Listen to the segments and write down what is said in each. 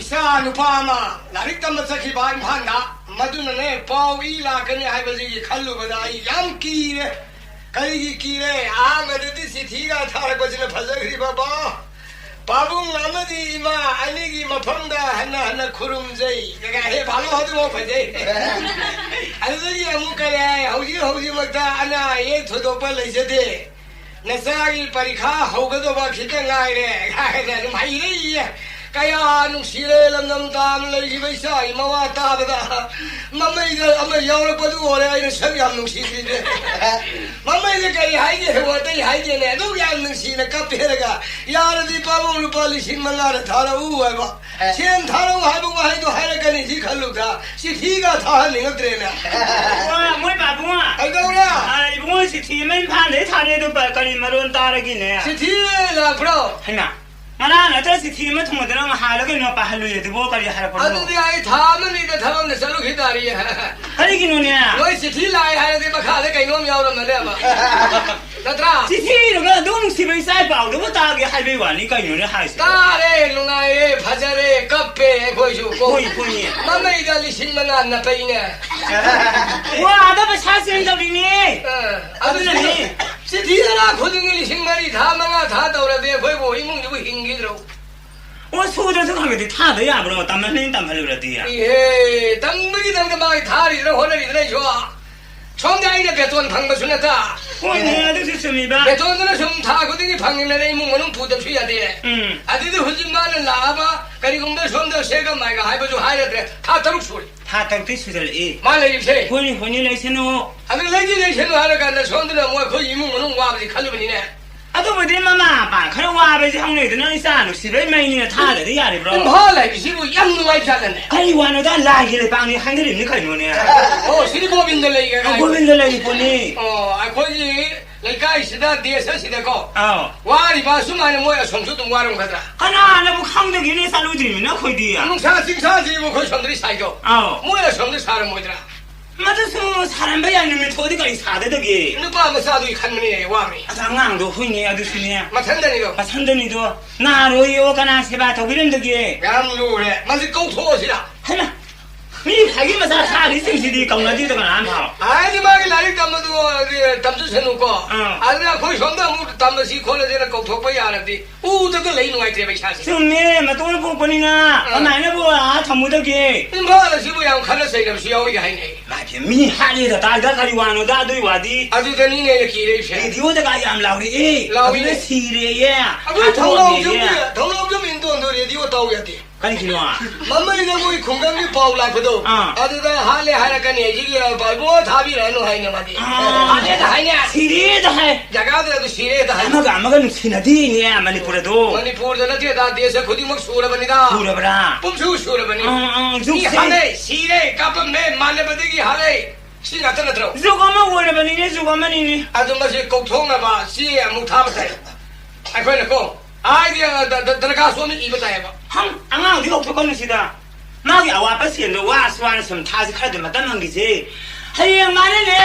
이사 누파마 나릭담마 사키바 임판다 마두나네 파위라 그네 하이버지 칼루바다 양기레 가리기 기레 아마르디 시티가 타르거지는 발자그리 바바 바붕 아마디 이마 아니기 마펑다 하나 구름제이 내가 해 바로 하도 못 파제 알더기 아무까래 허지 먹다 하나 예 도도바 레제데 나사기 파리카 호거도 바 기땡가이래 가이래 마이레 kaya nung sila lang ng dam lagi sa mawata bada mamay ama yaw pa do ore ay sabyam nung sila mamay le kay haide wate haide ne do yan nung sila kapiraga yar di pa mo pali sin manara thara u ba sen thara ha bu ha do ha ka ni ji khalu da si thi ga tha ning tre na wa moi ba bu ai do la ai bu si thi men phan le tha ne do ba ka ni maron ta ra gi ne si thi la bro hina mana na si thi ma thum da na ha la ge no pa halu ye de bo ka ri ha ra adu di ai tha ma ni da tha ma salu khidari hari gi no ne noi si thi lai ha de ma kha de kai no myaw da ma le ba natra si thi ro ga do nu si bai sai pa do ta ge hai bai wa ni kai no ne ha si ta re lu ngai re phaja re kap pe khoi shu ko ko ni ma mai da li sin ma na pai ne wa da ba sa sin da bi ni adu ni si thi ra khod ngi li sin ma ri tha ma nga tha taw ra de khoi bo imung ju hing gi ro wa so da so ga de tha da ya bro tam na tam halu ra di ya 예, 당무기 당가 막 다리를 호날이 들어 좋아. 총장이네 배돈 방가 주냈다. wa ne da si mi ba 배돈은 좀 타거든요. 방일내 이문은 부담 줘야 돼. 아디도 후진만은 나봐. 그리고 뭐 손도 세가 마이가 하이버 좀 하야 돼. 다 따로 소리. ta ta ti su da e 말래 이세. ko ni le se no 아들 레지레이션을 하러 간다. 손들은 뭐그 이문은 와버지 칼로빈이네. ado ba de mama ba khara wa ba ji hang ne de na isa no si bai mai ni tha le de ya de bro 뭐래 이시부 양누가 있잖아. kai wa no da la ji le pa ni hang de ni kai no ne 시리고빈들 이게. ko bin de le ni ko ni 거기 내가 시다 뒤에서 시대고. 와리 봐 수많은 뭐야 손수도 와름 가더라. kana na bu khang de gi ni sa lu ji ni na khoi di ya 사지고 그 손들이 사이죠. 뭐야 손들 사람 뭐더라. ma da so saran ba ya ni me thodi kai sa de de gi 누가 뭐 사도 이 칸문이 와미. ata ngang do hui ni adu si ni 마찬가지고. ma san de ni do na ro yo kana se ba to bi de gi 양루래. 맞지沟通시라. hana mi phagi ma sa sa ri sing si di kaung na di de kana an ha 아니 막이 나리 담도 담주 세놓고. 아니야 거기 손도 뭐 담듯이 콜레지는沟通不一样的. 우저도 레이노가 이제 배차시. so me ma to po po ni na ma mai na bo a thamu de gi 뭐라 시부양 칼을 세게 시야오게 하네. ma phi mi ha ni da da ka ri wa no da doi wa di 아주 전이네 기레 시. di wo de ka yam lao ri e lao ri si re ye 아그 덩롱 좀 인도들이 디고 따오야 돼. kan ki no mam마이가 뭐 공감이 바울라 거도. 아들다 할래 하라가니 이게 바보 답이라는 하이네 말이. 아내가 하냐. si re da hai 자가들도 시래다 하냐. ma ga si na di ni ma ni pura do Manipur दा देश खुदी मुख सूर बनिदा pura bra पुमसु सूर बनि zu 이 se हाले 시래 까뻔매 말레버디기 하래 시가 떠나들어 zu ga ma wo le ba ni ne zu ga ma ni ni 아줌마시 꼭통나 봐 시에 무타버세 아이코이고 아이디어 들어가 소면 입었다 봐 hang anga di ko ko ni si da ma gi awa pa si no wa swan sam tha si kha de ma tan hang gi se hayang ma ne ne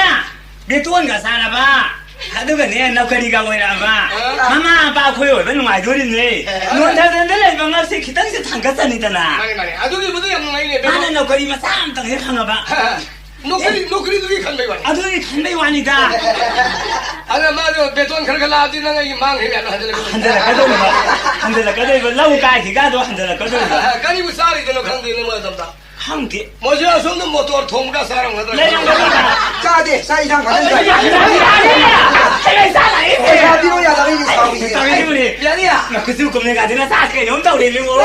be ton ga sa la ba adu ga ne na ka ri ga wo la ba mama ba khoi wo ba ngai do ni ne no ta den de le ba nga se ki tang se thang ga sa ni da na 말이 아두기 무도 양나이네 ba na no ka ri ma sam tang he khang ba 노크리도 간다 이거 adu ni khan bai wa ni da 아나 마도 베톤 그렇게라 아디나 이 망해면 한들 ka do ba lau ka ki ga do 한들 ka do ba 까니고 살이 되는 강대는 뭐 덤다 hang di 뭐지라 손도 모tor 통가 사람 하더라 le yang ga ba 짜대 사이상 받은 거야. sai sa lai 야, 비로야 나가기 사오기. sai ni 미안이야 na ku su ko me ga de na sa ke yom tau le lu o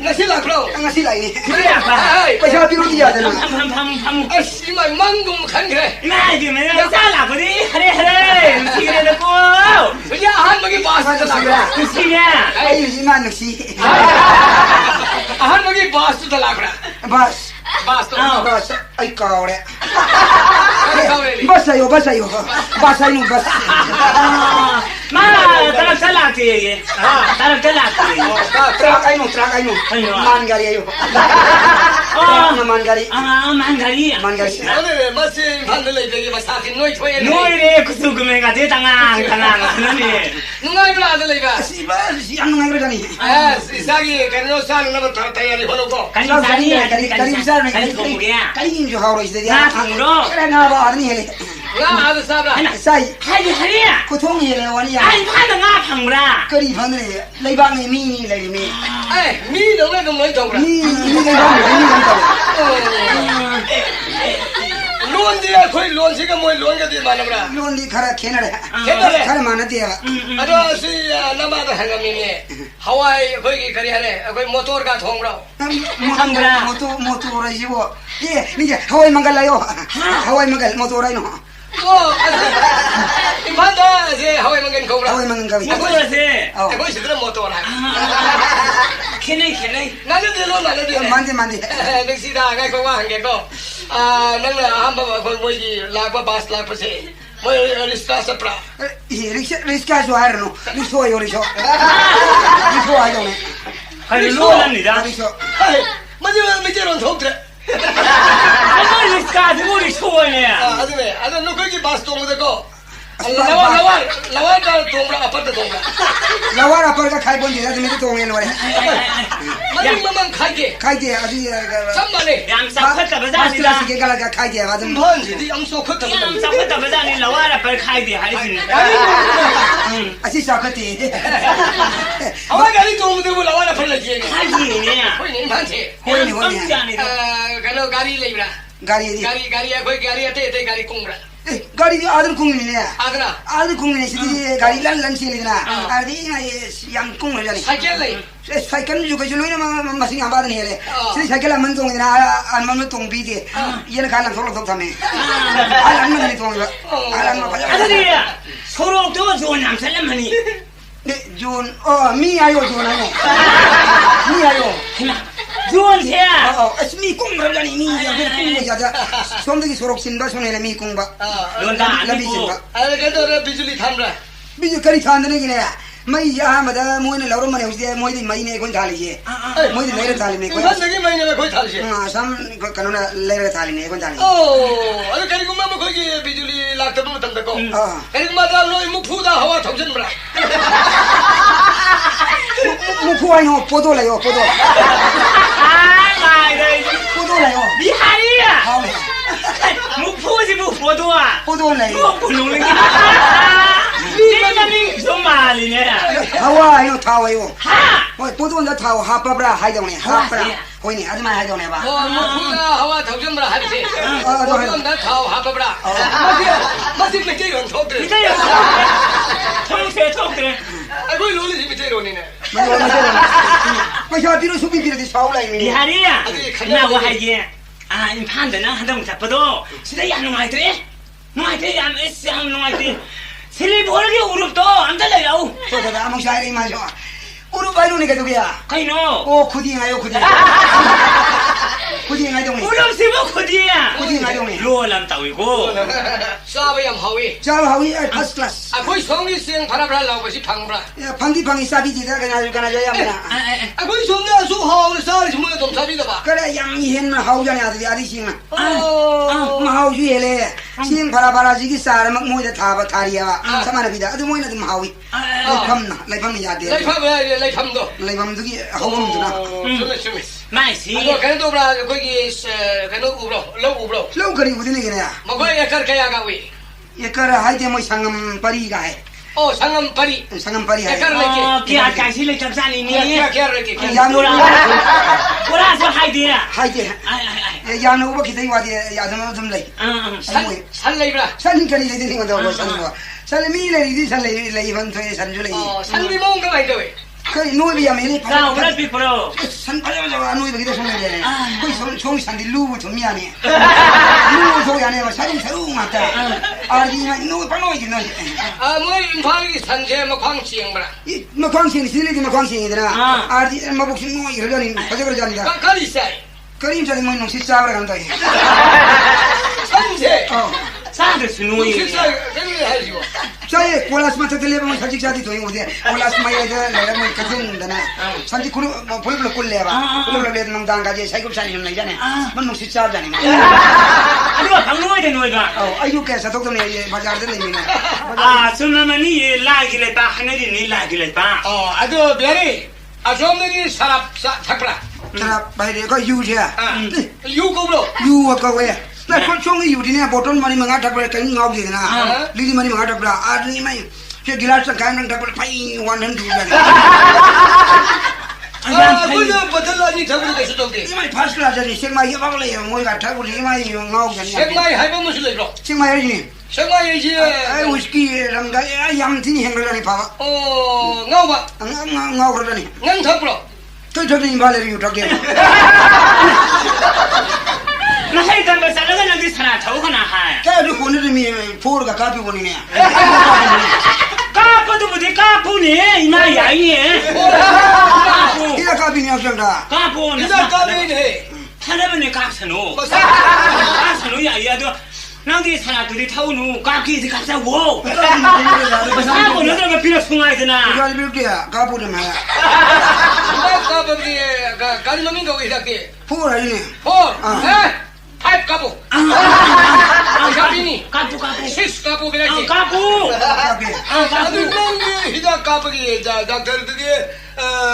나 신랑 그럼 anga silai ni. ya ba पैसा 비로야 되나. pam 아 씨발 망금 간게 ma di me na sa la ko di hare hare si ge de ko 야 한목이 바스도 나그라 ku si ya 아유 이만 늑시. 한목이 바스도 나그라 버스. 바스도 버스. 아이 까오래. 가오레리 버스요 버스요. 버스요 버스. ma da 따라 잘라게 따라 잘라게 트라카이노 만가리요 만가리 만가리 만가리 오늘 마치 반들레 되게 마사키 노이 토에 노이래 구수금에가 대당아 하나니 누가이브라 아들레가 씨발 양 누가 그러자니 아 이사기 간노산 나면 타야리 호로고 간이사니 가리 비싸네 가리 좀 하러 있어 야 그래 나봐 아니 해 나 아들 사브라 사이 하리야 고통이 해 원이야 아니 파는 팡브라 거리 반에 레방에 미니 레미 에이 미 너네 좀 노이 통브라 미 레방에 미니 간다 론디야 거의 론시가 뭐 론가 돼 많아브라 론디 가라 캐나래 캐나래 가라 많아대야 아저씨 남아도 한가미네 하와이 거기 그리 하네 거기 모토르가 통브라 모토라지고 예 이제 하와이만 갈라요 하와이만 갈 모토라이노 임판다 이제 하와이만 간 거브라 하와이만 가비 모토라세 거기 시들은 모토라 캐네 나는 들로 나는 들로 만데 넥시다 가이코가 한개고 아 나는 한번 거기 라바 바스 라프세 뭐 리스트라서 프라 리스카 좋아하노 리소요 리소 리소아요네 할로랍니다 하이 마지막 미제론 통트레 할로리스카 누구리 소원이야 아드메 아드 너 거기 바스 통무데고 라와 통브라 아파트 통브라 라와라 벌가 칼본지 나도 미도 동에 노래 마지막만 가게 카이게 아주 참만해 양상 컸다 버자니다 마스터스게 갈아가 카이게 맞음 뭔지 네 양소 컸다 양상 컸다 버자니 라와라 벌 카이디 하리진 아시 사커티 하와이 통무데고 라와라 벌레지 하지냐 거기 많지 호이니 가노 가리 레이브라 가리 가리야 거기 가리야 때 가리 공브라 가리 아들 국민이네 아드나 아들 국민이 시디 가리 란란 시리나 아디 양 공을 자니 사이클 레이 사이클 주고 줄로이나 마싱 안 받는 해래 시 사이클 안 만동이나 안 만면 동비디 얘는 갈랑 서로 동탐해 안 만는 동이가 안 만면 아들이야 서로 또 좋은 남살람하니 네존 미아요 존하네 미아요 좋은 새야 미 공부하려니 미 공부하자 som들이 소록신다 손에 미 공부 넌다 라비신다 그래도 비줄리 탐라 비주 거리 타는 얘기네 마이 야마다 모이는 라로만에 혹시 모이는 마이네 건 달리지 모이는 내려 달리네 건 무슨 얘기 많이 내가 거기 탈시 삼 그거는 내려 달리네 건 달리 아니 그리고 뭐 거기 비줄리 락도 못 한다고 그리고 마다 너희 뭐 푸다 하와 정신 뭐라 뭐 구하이노 보도래요 보도 보도래요 미하리야 무포지 무포도아 보도래요 뭐 부르는 게 내가 좀 말이네 하와이노 타와요 하 보도는 타와 하빠브라 하이동네 하빠브라 호이니 아줌마 하이동네 봐 뭐 푸다 하와 정신 뭐라 하지 그건 나 타오 하봐라 마치 밑에 이런 톡들 이제요 통세 아이고 롤리 밑에 이러니네 뭐 비로 수비 비로 사올라이니 미하리야 나고 하이게 아 임판데나 한동 잡어도 진짜 야 농아이들이 안 에스 한 농아이들이 셀리 모르게 우릅도 안 달려요 저다 아무 샤이리 마셔 우르바이로니까 누구야 카이노 오 쿠딩아요 쿠딩 쿠딩아요 동네 우름 세모 코디야 쿠딩아요 동네 로람 따위고 싸바얌 하위 자 하위 파스 클래스 거기 성이 생 바라브라 나오고 시 방브라 방기 사비지다 그나 줘야 합니다 거기 성이 수 하우를 싸리 좀 좀 사비다 봐 그래 양이 hen 하우자네 아들이 싱마 마하우 주엘에 싱 바라바라지기 사람 모이다 타바 타리야 사마나비다 아주 모이나 좀 하위 라이팜나 야데 라이팜도 라이팜두기 하우는구나 마이시 그래도 브라 거기 그래도 우브로 로 lâu 우드네 그냥 뭐 거기 가야 위 예카라 하이데 뭐 상금 파리가 해 상암 파리 상금 파리 해 기아 장실을 잡사니니 기아 보라서 하이디야 하이데 야는 오버 기대 와디 야는 좀 레이 살레이브라 산까지 레이딩 건도 산거 살미레 이디 살레이 레이번 토에 산줄레이 산미 뭔가 많이 돼 그 노비야 메리 나 오라 비프로 산 빨려서 노비 기대 손에 거기 송 산디 루부 좀 미안해 루부 소리 안 해봐 사진 새로 맞다 아리마 노 빨로이지 너 뭐 임파리 산재 뭐 광치행브라 뭐 광신 실리지 뭐 광신이더라 아리 뭐 복싱 뭐 이러려니 어제 그러자니다 가리사이 그림 저리 뭐 농시 싸우러 간다 산재 사드 스노이. 식사 그게 하시고. 자예 콜라스 마트텔레바 사직 자디 도이 오데 콜라스 마이에다 내가 뭐 같은데나 산지 kulo bolbol 콜레바 bolbol 레드 농당 가지 사이급 산이 좀 나잖아 뭔 식사잖아 아니가 방노에 되는 거가. 아유 깨서 독도네 바자르데 내미네 아 손나만이 라기래 봐 하늘이 니 라기래 봐. 아도 별이 아좀들이 사람 잡라. 자 바이레 거 유지야 유고로. 유가 왜 나 총이 유디네 보통 많이 mga 잡을 때 나오지나 리디 많이 mga 잡라 아니 많이 저 길라스 가는 잡을 파이 원한 두잖아 그거 버틀라니 잡을 때 쓰던데. 이마이 파스라저리 생마이 바블레 뭐가 타고 이마이 나오잖아 생마이 하이번 무슨 일로? 생마이지 생마이지. 아이 위스키랑가 양틴이 행거라니 봐봐 나오봐. 나오거라니 난 잡으러. 저기 발레리 유타게 나 해가 뭐 살아가 나기 살아 저거나 하. 까도 보내면 포르가 카피 보내네 까포도 못해 까포네 이마 야이에. 이라 카피니 없잖아 까포네. 이자 까베네. 하나만에 깝사노. 깝사노 야이야도 나한테 살아들이 타오노 깝기지 깝사고. 까포 너들가 빌어 송아야 되나. 이거 빌게야 카포는 마야 까베기 가리놈인가 왜 이렇게? 포라니 파이프 까보. 가비니. 까포 시스 까보 그랬지. 까포. 카피 아들 놈이 히다 까보기 자 닥터들이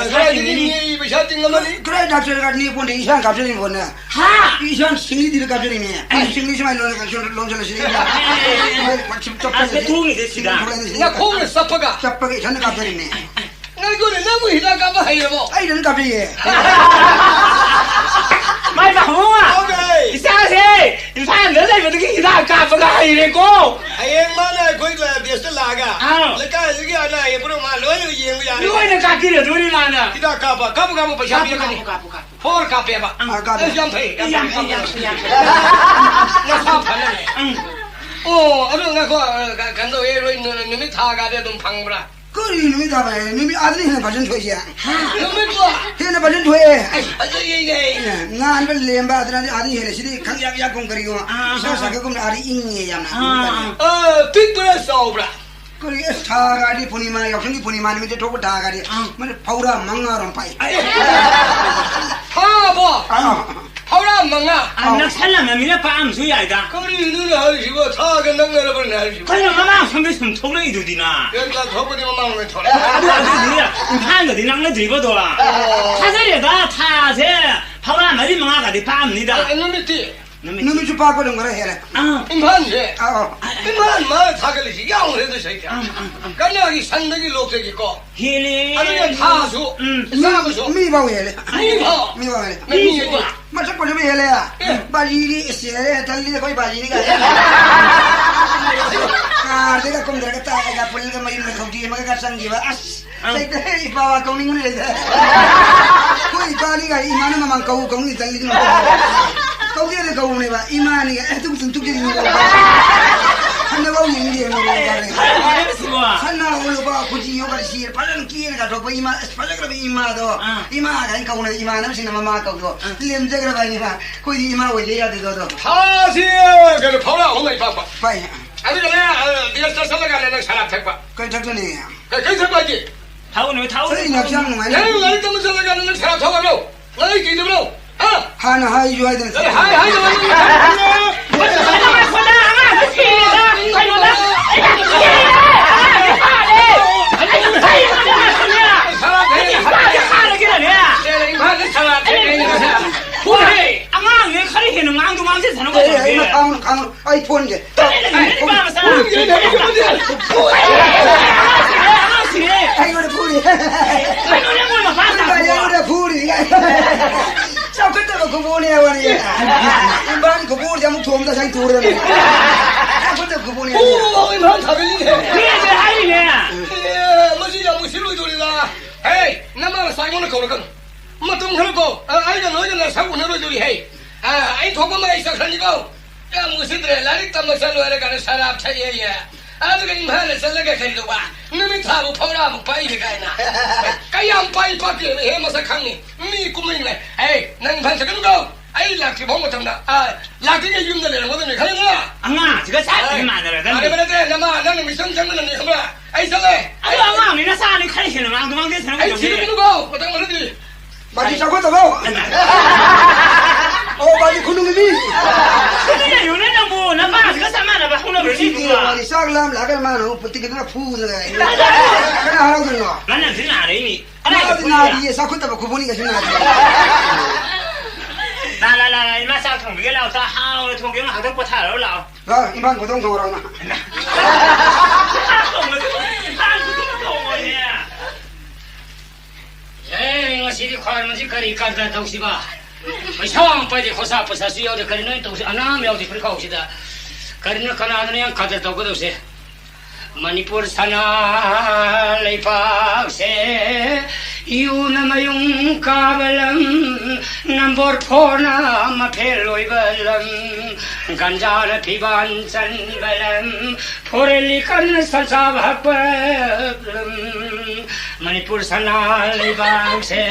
사람들이 이 버샷인 거 말이. 그래 닥터가 니 본데 이상 갑자기 보네 하. 이상 싱리들 갑자기네 싱리지만 론전을 시리냐 아 도움이 됐습니다. 나 콩을 sap아가. 잡박이 전에 갑자기네 나 이거는 너무 히다 까봐 해요 뭐. 아이 는 갑자기 말봐 홍아. 오케이. 이상하세. 인사는 너네 어떻게 기다 까빠가 이랬고. 하영만에 거기가 비슷 나가. 내가 여기 하나 예쁘로 말 너는 이해야. 누구는 까기려 둘이 나나. 히다 까봐. 까봐 버샷이 가니. 포르 까봐. 까봐 양페. 양. 나 사파네. 아주 나 그 간도에 있는 놈이 다 가대 좀 방브라. 그 이놈이 다 봐요 이놈이 아들이 해는 발전 토이야 놈이 좋아. 해는 발전 토해 아주 이게. 나 안벨 렘바 아들이 해는 시리 강약 약공 그리고 사사금 아리 인예 야나 빅브레 싸우브라. 그리 사가리 보니만 역성이 보니만 밑에 도고 다가리 뭐 파우라 망나랑 파이 파봐. 파우라 망나. 나 살라면 미나 밤 수야이다. 그리 눈을 하시고 타가 낭나를 버리나 하시고. 그냥 마마 선배 좀 토레이 두디나. 여기가 더버리면 망을 쳐라. 아들이야. 하는 거 낭나 들거도. 타세리다 타세. 파라 말이 망아가 돼 밤니다. 놈이 뛰. 놈이 좀 바꿔준 거라 해래 임한데. 임한 말 타ገል리지 양을 해도 새끼야. 간약이 상당히 녹색 있고. 힐리. 아니면 타수. 사무소. 미바오 해래 미바. 미바오 해래 미바. 맞아 좀 해래야 바지리 세 달리 거의 바지리가 아 내가 좀 들어갔다 내가 볼가 뭐 이런 거 뒤에 막가 상기와 아스 세이테 이바와 공닝을 해 거의 바리가 이만한 거우 공이 달리는 거 거기에 거우네 봐 이만이가 뚱뚱 뚱뚱이는 거 하나 봐 이게 뭐 하나 올봐 굳이 요가 시에 발은 끼에가 더 이마 발그라 이마도 이마가 이까 오늘 이마는 신나 마마 거고 렘제그라 바이니가 거기 이마 오제야 되거든 타시. 그 파우라 오늘 봐봐. 바이 아니 그래 네가 살아가는 사람 택봐. 그 작전이야 그 택봐지. 타오네 타오네. 그래 약장 뭐 내가 나를 때문에 살아가는 사람 택봐로. 나이 기도로. 하나 하이 줘야 되는 하이. 아이 폰게 아이고래 푸리 아이고래 푸리 sao cái tao có vô nè vậy em bán có vô thì không đã sang tour rồi sao cái tao có vô nè 임한 타ገል리네. 그래 하이네. 뭐지 뭐 실로 돌이다. 헤이 나만 사고는 거는 뭐 좀 그러고 아이가 너희는 사고 내려 돌이 헤이 아이 도구만 있어 가지고 야 무슨 들 라릭 담을 살로 하러 가는 사람 차이야. 아들가 임한을 살라가 가지고 와 놈이 타고 파우라 뭐 빠이게 가이나 까양 빠이 빠게 해 뭐서 강니 미 꿈이네. 에이 난 반서 그런 거 ai lạc thì bóng một thằng đã lạc cái yum này là có thể khai nữa anga 지가 잘 만들어 아니 근데 나마 나는 미성 장면은 이거야 ai sao đây 아유 anga 내가 사는 칼이는 앙도망 되는 ai 지금 누구 어떤 거지 바지 잡고 잡아 바지 군웅이 그래 요네는 뭐 나마 지가 사만아 봐 혼나 버리지 누가 바지 싹람 라갈만 뿌띠게나 푸는 그래 하라고 너 나는 지는 안 해니 나 이제 사쿠다 봐 구분이가 지나 나라라 이마사 통비게 나와서 하우 통경을 하던 거 타러라 아 이만 고동 동어라나我是的快门是可以干的东西吧？我想把这口啥不啥需要的，可能那都是那苗的不高兴的，可能看那样干的都个都是。Manipur sana leipakse yun mayung kabalam number 4 na mapheloy balam ganjana piban san balam phorelikan salsa bhakpalam Manipur sana leipakse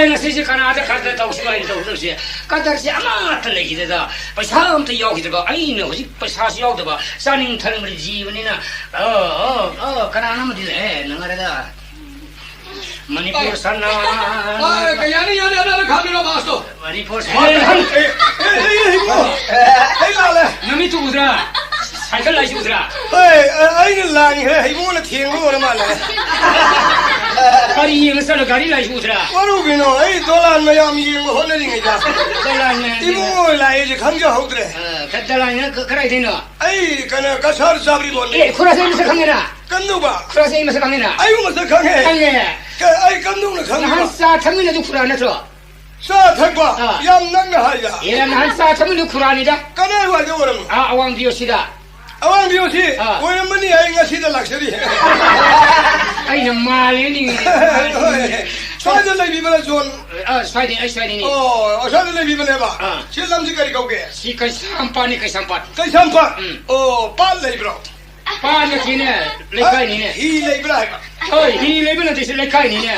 ngasi kanada kada tausi ba itu tausi kada si amat lagi dah pasal untuk yau kita ba ai ni hoji pasal yau dah ba saning thang जीवनी ना कराना मत ले नंगर दा मणिपुर सन्ना यानी यानी यानी खाने लो बासो मणिपुर लाले नमी तू उधरा साइकिल लाई उधरा ai लानी है हिबो ने थिंग को ना माले गाड़ी ये मसल गाड़ी लाई उधरा वालो बिनो ai dolan में याम ये हो ने नहीं जा dolan में हिबो लाई जे खंग जा होदरे कदलान ने कराई देना ai kana kasar sabri बोल ए खुरासे में से खंगेना कंदू बा खुरासे में से खंगेना ai वो से खंगे खंगे ai कंदू ने खंगे नहन सा थमिने जो खुराना तो सा थकवा याम नंग हाया ये नहन सा थमिने खुरानी दा kana wa de woram awang biosida awang biyosi woram mani ai ngasi da luxury ai na mali ni sai da lai bi bala zon sai ni sai da lai bi bala ba chi lam ji kari kauke si kai sampani kai sampat kai sampa pa lai bro pa ne kine lekai ni ne hi lai bra oi hi lai bna de lekai ni ne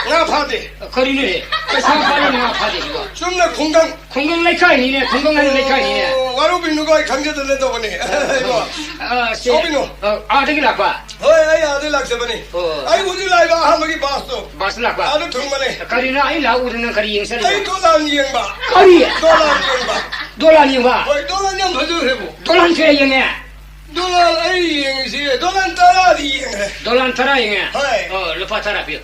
nga pha de kari ni kai sampani nga pha de ba sumna khunggang lekai ni ne khunggang ni lekai ni ne waru binu ko khangje de do bane sobino de la ba oi ai ade lak se bane ai uji lai ba ha magi bas to bas la ba ade thung bane kari na ai la udna kari yeng se ai dolan yeng ba kari dolan yeng ba oi dolan yeng bhajo he bo dolan che yeng ne dolan ai yeng si dolan tara di yeng dolan tara yeng hai lupa tara pi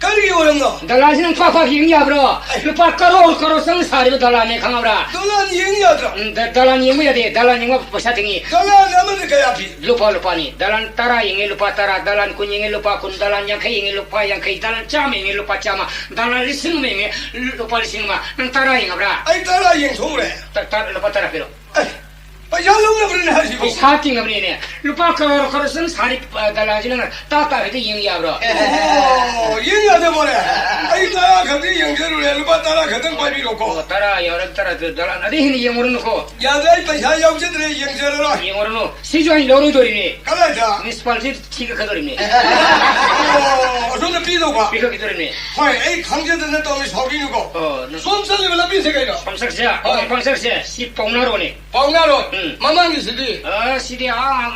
kari woram no dalan sin pa yeng ya bro lupa karo sang sari dalan ne khang bra dolan yeng ya dra dalan yeng ya de dalan yeng pasa tingi dolan amane kaya pi lupa ni dalan tara yeng lupa tara dalan kun yeng lupa kun dalan yang kai yeng lupa yang kai dalan cham yeng lupa chama dalan lising yeng lupa lising ma nang tara yeng bra ai tara yeng thong re tara lupa tara pi pa ya long na brin ha si bo Sati ngabni ne lupa karo sang sari dalan sin ta he yeng ya bro yeng ya de bole ai tara khadi yeng je ru le lupa tara khadang pa bi ro ko tara ya tara dalan adi hin yeng urun ko ya dai pa ya yaw je de yeng je ro yeng urun si jo hin loru dori ne kala ja municipality ठीक है दori ne so na pi do ba बिखो की दori ne hoi ai khang je de to mi so bi nu ko som sa le la bi se kai do पंसर से si पौना रो ने pau na ro mamang ki sidi सीधे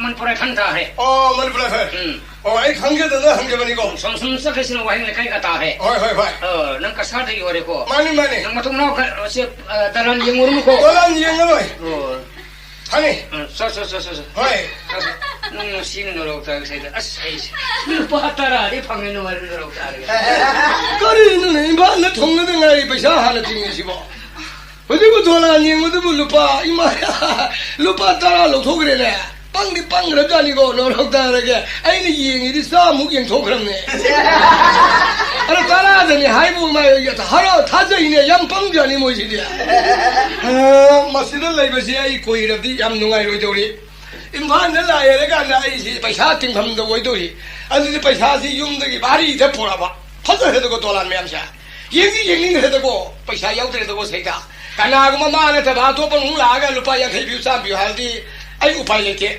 मन पर खंता है man pla hai ai khang je de hang je bani ko सम से कैसे वही ने कहीं कता है hoi hoi नंग का साथ ही ओरे को mani नंग तुम ना से दलन ये मुरम को dolan yeng loi hani सो hoi नंग सीन नो रोता है अस है पहतरा रे फंगे नो रोता है kari nu ne ba na thong na de ngai pa sha ha na ting si bo Budi bu dolan yeng bu lupa ima lupa tara lo thok re ne pang ra ja ni ko no ro ta re ke ai ni yeng ni sa mu yeng thok ram ne ara tara de ni hai bu ma ya ta ha ro tha jai ne yam pang ja ni mo si dia ma si de lai ba si ai koi ra di yam nu ngai ro jo ri imhan na la ya re ka na ai si paisa ting pham do woi do ri ani de paisa si yum de ki bari de pora ba pha de de ko dolan me am sa yeng ni de ko paisa yau de ko sai da kanaguma mane ta ba to pon la ga lupa ya thai biu sa biu hal di ai upai le ke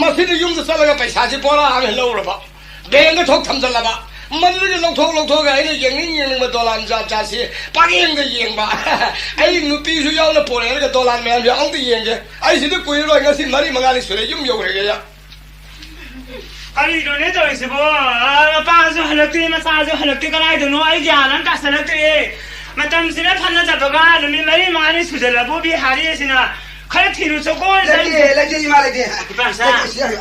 ma si de yum de sala ga paisa ji pora ame lo ro ba beng ga thok tham jal la ba มันก็ลงโทษไอ้เนี่ยอย่างนี้ยังมาตัวลันจ่าสิปักยังก็ยังบ้าไอ้หนูปีสุดยอดเลยปวดเลยก็ตัวลันแม่ยังอังตียังจะไอ้สิ่งที่คุยด้วยงั้นสิ่งมาดิมังกรสุดเลยยุ่งยุ่งเลยกันอันนี้ตัวนี้ตัวสิบ่ป้าจะหันตีมาซาจะหันตีก็ได้ตัวน้อยอย่างนั้นก็สนับตีมาทำสิ่งนั้นพันธุ์จับบ้านมีไม่มานี่สุดแล้วบุบีหาดีสินะใครที่รู้สักคนเลยเลยมาเลยป้าซ่า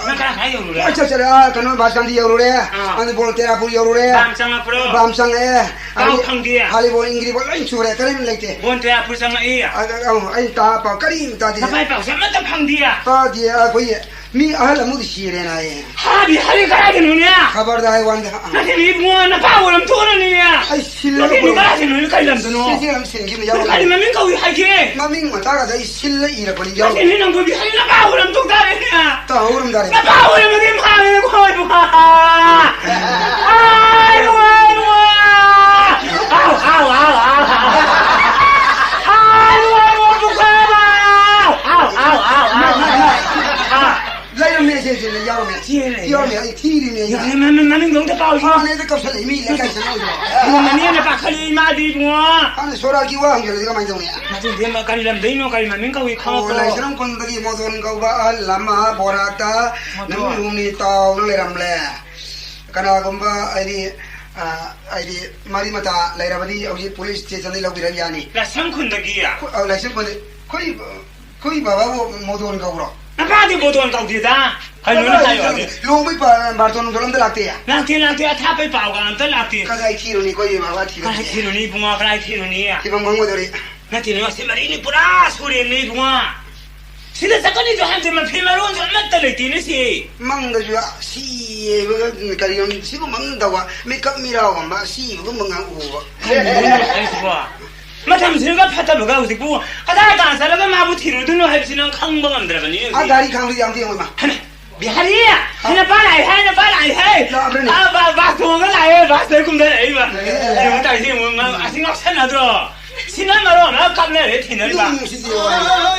มันก็ให้อยู่เลยअच्छा चलो कनो भाषण दिया रो रे अंदर बोल तेरा पूरी रो रे बाम संग है हाली बोल इंग्लिश बोल इन छुरे करे लेते बोल तेरा पूरी संग है आई ता पा करी ता दिया भाई पास में तो फंग दिया ता दिया कोई मी अहल मुद शीरे ना है हां भी हरी करा के नुनिया खबरदार वन अरे भी बुआ ना पाव लम तो निया आई सिल्ला को करा के नुनी kai lam तो नो सिल्ला सिंग की जाओ अरे मम्मी को हाई के मम्मी मता का दई सिल्ला ई रे बनी जाओ अरे नंग भी हरी ना पाव लम तो दारे निया ता औरम दारे ना पाव लम दे मां ने को बुआ आई वाई आओ来了没？这要没？要没？提的没？那弄的包他那是搞出来没？来干什么去？那你那把可以买的不？他那说了给我，就是这个蛮重的。那今天嘛，可以来没弄，可以买没搞一看。我来这种工作的毛多人搞吧，拉嘛波拉达，能用的刀能来啷嘞？看那个吧，ไอ้ดิมาริมาตาไล่ระบดีเอาที่ police station นี่เราไปเรียนนี่แล้วสังคนตะกี้อ่ะเอาแล้วสังคนคุยบ้าว่าโมโดนเขาหรอน้าป้าที่โมโดนเขาดีจ้าใครรู้นะใครอยู่ลงไปป่ะบาร์ตอนโดนมันตลาดเตะลักเตะถ้าไปเป่ากันตลาดเตะก็ไอ้ที่รู้นี่ก็ยังว่าที่รู้นี่bungaใครที่รู้นี่อ่ะที่บังมาดูดินั่นที่รู้ว่าสิมารีนี่ปุระสุรินี่bungaสิเดสักนี่จะหันจะมาพิมารุนจะมาตะเลยทีนี่สิมังก็จะสิก็ยังสิก็มังดาวไม่กับมีเราก็มาสิก็มังเอาไอ้สิว่ามาทำสิ่งก็พัฒนาก็สิกูก็ได้การสารก็มาบุตรดูนู่นให้สิน้องขังบังอันเดียวกันนี่อาการีขังหรือยังที่ยังมาบิฮารีอ่ะให้น้าป้าไหนให้น้าป้าไหนให้บ้าตัวก็ไหนบ้าเสือกุ้งได้ไหนบ้าเดี๋ยวมันได้ที่มึงอ่ะสิ่งก็เช่นนั้นตัวสิ่งนั้นมาหรอแล้วกำเนิดเลยที่ไหนบ้า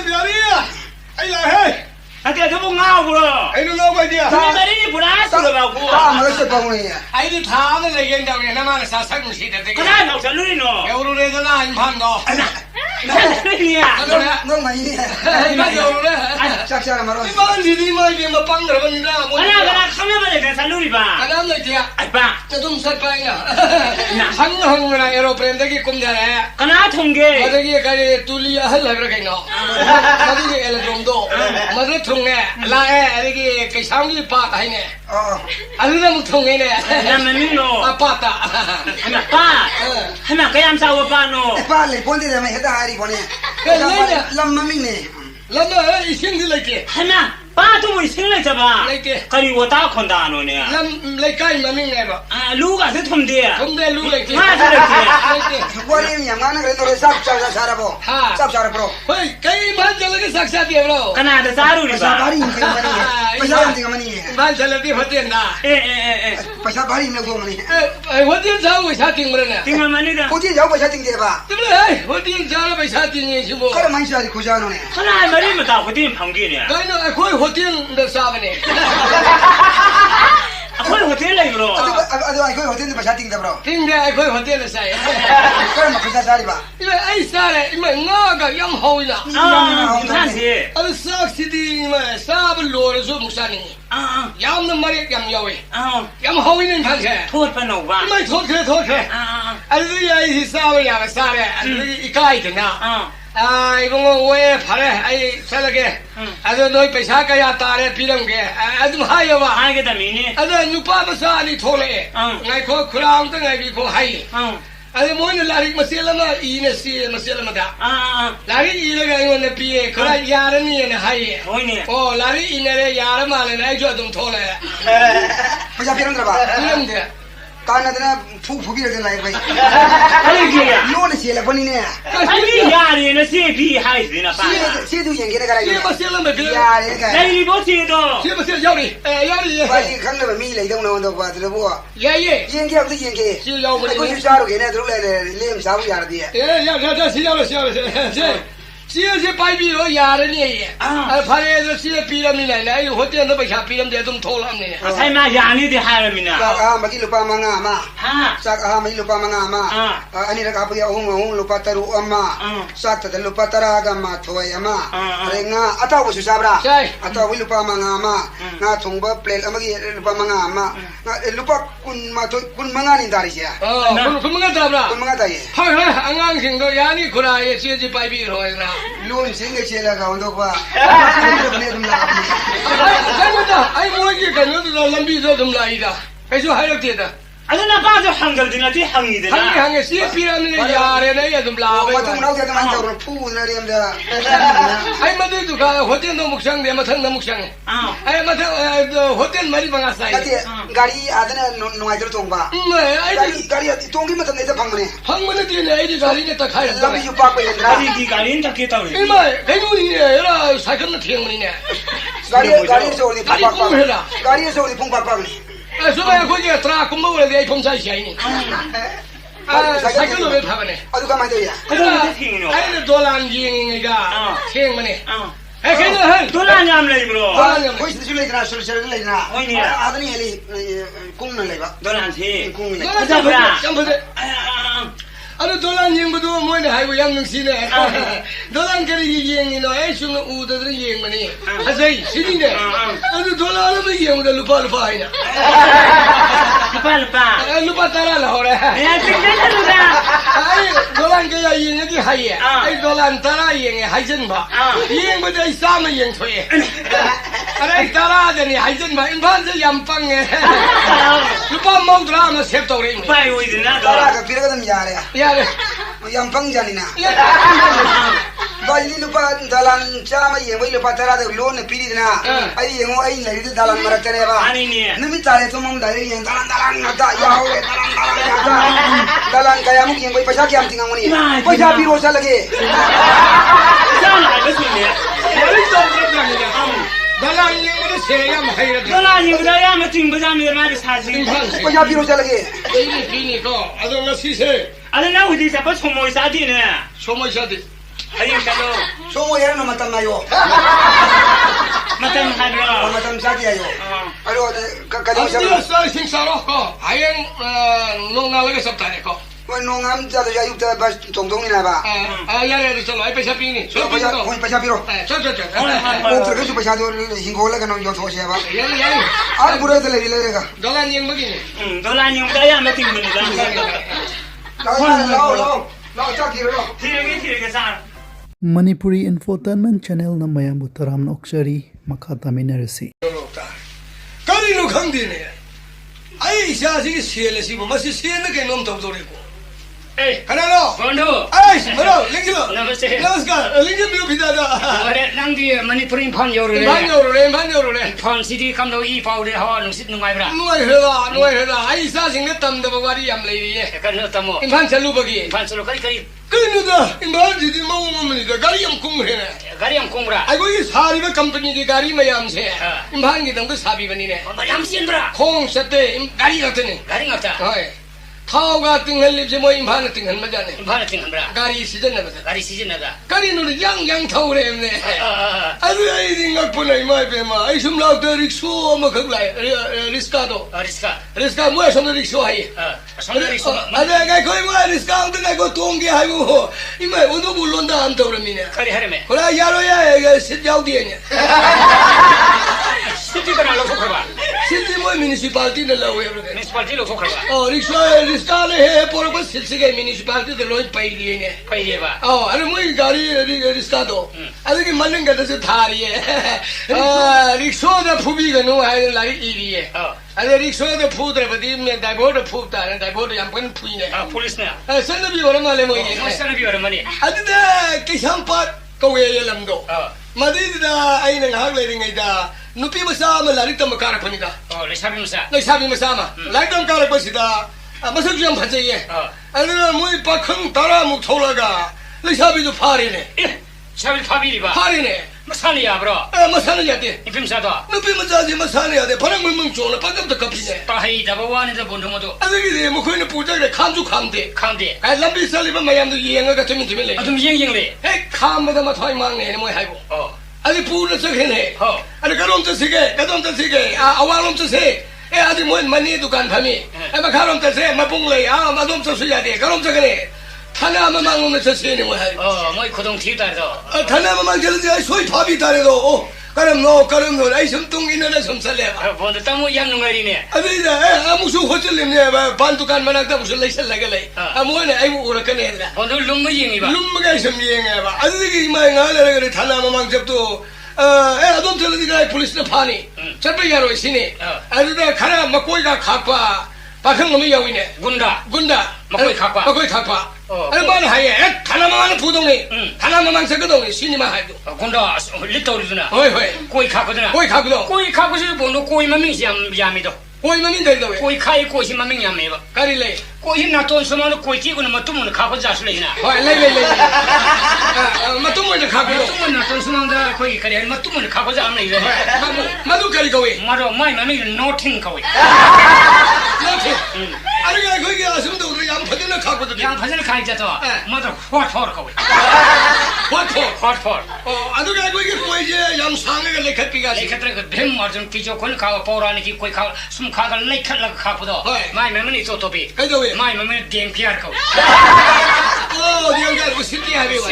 บิฮารีอ่ะไอ้เลยเฮ้ยไอ้เดี๋ยวจะบุกเงากูหรอไอ้ลูกน้องไปเดี๋ยวทำไมไม่ได้ปุระสุดแบบกูมันก็จะปังเลยไอ้ที่ถามอะไรกันจังเนี่ยน้ำมันสาสักมุสิเด็ดก็ได้เราจะรู้นี่เนาะเอวรู้เลยจะน่าอินพันเนาะไม่เนี่ยน้องไหนเนี่ยไม่เอวรู้เลยชักๆมารู้ที่บ้านที่ไม่เกี่ยมาปังเลยวันนี้นะก็ได้ข้างหน้ามาเลยแต่ฉันรู้ดิบ้าก็ได้เลยเดียวไอ้บ้าจะต้องสัตว์ไปนะหังนะเอโรเพลนตะกี้คุ้มเท่าไหร่ก็น่าทุ่งเกย์มาตะกี้ก็เลยตุลีฮัลเลยกันเนาะมาตะกี้เอลตรงโตมาตะทุ่งเนี่ยลาอะไรกี้กิจช่างที่ปาให้เนี่ยอะไรนั่นมันทุ่งเนี่ยนั่นมันนี่เนาะปาตาให้มาป้าให้มาก็ยังสาวป้าเนาะป้าเลยพ้นที่จะไม่เห็นได้หรือพ้นเนี่ยลำมันไม่เนี่ยลำมันอีสิ่งที่เล็กให้มาป้าทุ่มอีสิ่งเล็กจ้ะบ้าก็รีว่าตาคนตาโน่เนี่ยลำเล็กใกล้มันไม่เนี่ยบ้าลูกอะที่ทุ่มเดียลูกเล็กมาที่เล็กวันนี้อย่างนั้นก็เลยสับสารบ่สับสารบ่เฮ้ยใครบ้านจะเลิกสักสักเดียวเราขนาดจะสารุดิบ้าภาษีมันไม่ใช่จริงมันนี่บ้านจะเลิกที่หัวเตียนนะภาษาภาษีมันก็มันนี่หัวเตียนเจ้าวิชาจริงมั้ยเนี่ยจริงมันนี่นะหัวเตียนเจ้าภาษาจริงเดียบ้าจริงเลยหัวเตียนเจ้าวิชาจริงยังชิบุก็มันใช่คุยกันเนี่ยขนาดมันนี่มันตาหัวเตียนพังกินเนี่ยก็เนี่ยคุยหัวเตียนเด็กสาวเนี่ยคุยหัวเตียนเลยบรอไอ้คุยหัวเตียนภาษาจริงเดียบรอจริงเลยคุยหัวเตียนเลยใช่ก็มันภาษาสาริบ้าไอ้สาเลยมันงอก็ยังหอยละท่านสิเอาสักสิดีมันสาบโลรสุมุสานี่ยามน้ำมันยังยาวยังหอยนี่ท่านแค่โทษปนบ้าไม่โทษแค่อันนี้ไอ้ที่สาบยังสาเลยอันนี้อีกไอ้ถึงนะไอ้พวกเว้ยพาเลยไอ้เสร็จแล้วแกอันนี้โดยไปช้าก็ยาตาเลยพี่น้องแกอันนี้หายวะหายก็แต่มีนี่อันนี้นุป้าภาษานี่โทรเลยไงเขาคราวตั้งไงพี่เขาหายอันนี้มันลาริกมาเสียแล้วนะอีเนี่ยเสียมาเสียแล้วมาด่าลาริกอีเลยไงวันนี้พี่ใครยาร์นี่เนี่ยหายโอ้ยเนี่ยโอ้ลาริกอีเนี่ยยาร์มาเลยนะไอ้จวดตรงโทรเลยภาษาพี่น้องกันบ้าพี่น้องเดียตอนนั้นนะผู้พี่เรื่องอะไรไปอะไรกันโน่นเสียแล้วคนนี้เนี่ยไอ้พี่ยาเนี่ยนะเสียพี่หายสินะป้าเสียดูอย่างเงี้ยกันอะไรเสียมาเสียแล้วไม่เป็นยาเนี่ยกันไอ้นี่บ่เสียดอกเสียมาเสียยาวดิยาวดิไปครั้งนั้นมีอะไรต้องนอนตัวตัวบัวเย่ยังเกี่ยวกับยังเกี่ยวเสียยาวมาไอ้คนที่ชาร์กเนี่ยตัวเล่เลี้ยงสาวอย่างเดียวยาวเสียเสีย CSC ไปပြီးတော့ရတယ်နေရဲ့ဖားရဲဆို CSC ပြီးရမနေနဲ့ဟိုတဲ့တော့ပဲချပြီးရတဲ့တော့ထိုးလာနေတယ် ဆိုင်မှာယာနေတယ်ဟာရမင်းနာ Saka magi lupa manga ama. ဟာ Saka magi lupa manga ama. Ani raka pagi hung lupa taru ama. Sata de lupa taraga ma thoy ama. Renga ataw su sabra. Ataw lupa manga ama. Nga thongba plate amagi lupa manga ama. Nga lupa kun ma thoy kun manga ni dari sia. คุณมึงก็ตามล่ะ Kun manga tai. ဟာအငန်းခင်တော့ယာနေခရာရဲ့ CSC ไปပြီးတော့ရလား Lun singe chela ka ondo pa. Ne dum la. အဲ့ဒါအဲ့မိုးကြီးကတော့လမ်းပြီးတော့ဒုံလာရတာအဲ့ဆိုဟဲ့တဲ့တာ အဲ့ဒါဘာကြောင့်ဟန်ဂယ်ဒီနာတိဟန်နေတယ် ဟန် လား ဟန်စီပြီးရမနေရတယ်နဲ့ရဒုံလာပဲ Ma tum nau ke man taw pu na rem da. အဲ့မတဲ့သူကဟိုတဲ့တော့မချမ်းတယ်မထမ်းတယ်မချမ်း အာ အဲ့မတဲ့ဟိုတဲ့မရီဘာငါဆိုင် Ati gari adana no ai tong ba. အဲ့ဒီ Gari tong ki matam ne ta phang ne. ဖမ်းမနေတယ်အဲ့ဒီဂါရီနဲ့တခိုင်းတယ် Labi yu pa pa ya. ဒီဒီကရင်တကေတောက်လေ အိမ်မခိုင်းလို့နေရလားဆိုင်ကနဲ့ထင်းမနေနဲ့ Gari so ni pa pa. Gari so ni pung pa pa ni. အဲ့ဆိုရင်ကိုကြီးတရာကမဝလေဖုန်းဆိုင်ဆိုင်နေဆိုင်ကလို့ပဲဖမ်းမနေ Adu ka ma de ya. အဲ့ဒါသိရင်တော့ အဲ့ဒီဒေါ်လာရင်းကထင်းမနေ အာ အဲ့ခိုင်းလို့ဟဲ့ ဒေါ်လာညမလေးဘရော Koi su le na su le na. Adani heli kung na le ba. ဒေါ်လာစီ Kung le. ကျမ်းပါစေအဲ့ဒေါ်လာရင်းဘသူမွေးနေဟိုင်ဝရမ်းစီနေဒေါ်လာကလေးရင်းနေတော့အဲ့ရှင်ဦးတဲ့ရင်းမနေအစိစီးနေအဲ့ဒေါ်လာလည်းမရင်းဘူးလူပါလူပါဟိနာ ပါလပါ အဲ့လူပါတရာလာဟောရဲ အဲ့ဒီကဲလူက အဲ့ဒေါ်လာကရင်းနေဟိုင်အဲ့ဒေါ်လာတရာရင်းဟိုင်စင်ပါရင်းမတဲ့စားမရင်းထွေအဲ့တရာတဲ့ဟိုင်စင်ပါအင်ဖန်စရမ်ပန်းငယ်လူပါမောက်ဒရာမဆက်တော်ရင်း ပိုင်ဝိဒနာဒေါ် Dara လာ ka pira ka dam ya le. ရတယ် Yang pang jani na. Bali lupa dalan chama ye wai lupa tara de lo ne piri na. Ai ye ngo ai lai de dalan mara tere ba. အနေနဲ့ Nimi tare to mong dai ye dalan na ta ya ho dalan na ta. Dalan kaya mu ye wai pasha kyam tingang ni. Pasha biro sa lage. စားလာလို့ရှိနေ အဲ့တော့ပြပြနေတယ်ဒေါ်လာရင်းမဆေရမဟိရ ဒေါ်လာရင်ကြရမတင်ပဇာမြေမားစားစီ Pasha biro sa lage. ဒီနေ့ကောအဲ့တော့ငါစီစေ အဲ့ဒါဝိဒီစပတ်ချုံမွေးစားတင်နေ ဆုံးမရှိတယ် အဲ့ဒီကတော့ So mo ye no matam na yo. မတန်ဟာရော Matam sa ti yo. Aro ka အဲ့ di ဒီ sa. စားစင်စားတော့ကောအရင်လုံငါလည်းစပ်တယ်ကော Wai no ngam ja de ya yu ta ba tong tong ni na ba. ရတယ်ဆိုတော့အဲ့ပချက်ပြင်းနေဆို So ပြီး pasha တော့ wai pasha biro. ဆက်ဆက်တယ် O tra ke su pasha do hingo la ka no yo tho se ba. ရရ Al pura de le le ga. ဒေါ်လာရင်းမกิน ဒေါ်လာရင်ကြရမတင်ဘူးလား Lao cha ki ro. ဒီလိုကစား Manipuri Infotainment Channel na mayambu taram oksari makata minarasi. ကာရီလိုခန်းတယ်အဲ့ရှာစီဆေးလေစီမစီဆေးနေကနုံတော့တော့လေကို အေး ခဏတော့ ဘွန်ဒို အဲ့မလို့လင်းကလို့ နမစတေ နမစကာလင်းကမျိုးပြတာတော့ ဝရနန်းဒီမနီပရင်ဖန်ယောရလေ ဘာညိုရဲဘာညိုရဲ ဖန်စီတီကမ်လိုအီဖောက်တဲ့ဟောနုစစ်နငိုင်ဗရာ နွေဟဲ့လားအဲ့စားစင်နဲ့တမ်တဲ့ဘဝရီယမ်လေးရဲ့ ကနတမော အင်ဖန်ချလူပကြီး ဖန်စလိုကရီကရီ ကင်းတော့အင်ဘာဒီမောင်မနီကဂါရီယမ်ကုံရဲနဲ့ ဂရီယမ်ကုံဗရာ အဲ့ကိုစားရီဘကမ်ပဏီဒီဂါရီမယမ်စေအင်ဖန်ကြီးတော့စားပြီးဘနီနဲ့ ဘာယမ်စင်ဗရာ ခုံးစတဲ့ဂါရီတော့နေ ဂရီငါတာ ဟဲ့ထောက်ကတင်ဟလိပြမအင်ဖန်တင်ဟမကြနဲ့ ဘာတင်ဗရာ ဂါရီစီတဲ့နဲ့ ဂရီစီဇနာတာ ဂါရီနိုရန်ထောက်ရဲနဲ့ အဲ့ဒီအရင်ကပလိုက်မိုက်ပဲမှာအဲ့shumလောက်တဲ့ရစ်ဆိုမခက်လိုက်ရစ်ကာတော့ ရစ်ကာ ရစ်ကာမွေးဆုံးတဲ့ရစ်ဆိုဟိုင်း ဆောင်းရီဆို အဲ့ဒါကကိုမွေးရစ်ကာတဲ့ကိုတုံးကြဟိုင်းဘူးအိမဦးတို့ဘူးလွန်တာအမ်တော်ရမင်းနဲ့ ခရီဟရမေ ခလာရရောရစစ်ကြောက်တည်းနဲ့ စစ်တီကနာလောက်ဖခဘာ စစ်တီမွေးမြူနီစီပါလတီနဲ့လောက်ရတယ် မစ်ပါတီလောက်ဖခဘာ အော်ရစ်ကာလေပေါ်ဘစစ်စစ်ကမြူနီစီပါလတီde loy ပိုင်လေးနဲ့ ဖိုင်ရပါ အော်အဲ့မွေးဂါရီရစ်ကာတော့အဲ့ဒီမလင်ကတဲ့သားရီရစ်ဆိုတဲ့ဖူဘီကနိုးဟိုင်းလာရီအီရီရဲ့ အော် အဲ့ဒီဆိုတဲ့ဖူတဲ့ပဒီမြတိုင်ဘောတဲ့ဖူတာနဲ့တိုင်ဘောတဲ့ရံပွင့်ဖူနေ ပိုလစ်နဲ့ ဆန္ဒပြရမလဲမွေးနေ ဆန်ပြရမနီ အဲ့ဒါကိချမ်ပတ်ကိုရရလမ်တော့ အော် မဒီဒါအိုင်ငါလေငိုင်တာနုပိမစားမလာရီတမကာရဖနေတာ အော်လေဆာဘီမစာ လိုက်စားပြီးမစားမလိုက်တော့ကာရပစီတာမဆုကြံဖတ်ရဲ့ အော် အဲ့ဒါမွေးပခန်းတရာမှုထောလာကလိုက်စားပြီးဖားရနေ အေးဆာဘီဖာဘီဒီပါ ဖားရနေ 마산이야 브로 마산이야 돼 이김사도 누비 마자지 마산이야 돼 바람을 뭉쳐나 반갑다 갑이네 빠이 다바와는데 본도모도 아들이 뭐 거기는 부자래 감주 감대 칸데 아 람비 살리바 마ям도 이행가 같으면 되면래 아좀 잉잉래 에 감마다 마 토이 망네 뭐 하이고 아니 부르는 석해네 어 아니 가롬 저세게 가롬 저세게 아 아와롬 저세 에 아직 뭐 만니 두간 밤이 에 가롬 저세 마봉래 아 마돔 저수야 돼 가롬 저게네 타나마 망으면 저세네 뭐 하이고 뭐이 고동 뒤다서 타나마 망절지 소이 밥이 다래도 가름 너 아이 섬동이네 섬살래 본도 따모 양능아리네 아들이다 무슨 호텔님네 반두간 만학다 무슨 레이슬라게 아 뭐네 아이고 오라카네 본도 룸무잉이봐 룸무가 섬이행해 봐 아들이 이마행하래 그래 타나마 망접도 아돔 telediga police 파니 잡히가로 있으니 아들다 가라 막고이가 갖봐 박형 놈이 여기네 군다 막고이 갖봐 아니 말 하예 타나마만 부동이 타나마만 세거동이 신이만 하이도 군다 리토리드나 호이 고이 갖거든 고이 갖고서 본도 고이만 명시 야미도 고이만 인데도 왜 고이 카이 고이만 명 야미바 가리래 고이 나톤 소마도 고이 끼고는 맞두면 갖고 자슬래나 호이 레레레 맞두면 갖고 맞두면 나톤 소마다 고이 가리 맞두면 갖고 자면 이래 마두 가리가 왜 마로 마이 마미 노팅 거기 아니가 거기 아슴도 우리 양파전을 갖고도 양파전을 가이자도 마도 화토를 거기 화토 아두가 거기 보이지 양상을 레카피가 레카트라 그 뱀마좀 기조 건 가고 보라니 기 거기 가 숨카가 레카라 갖고도 마이 마미 토토비 그래도 왜 마이 마미 댐피알 거기 니가 그 시티 하비 와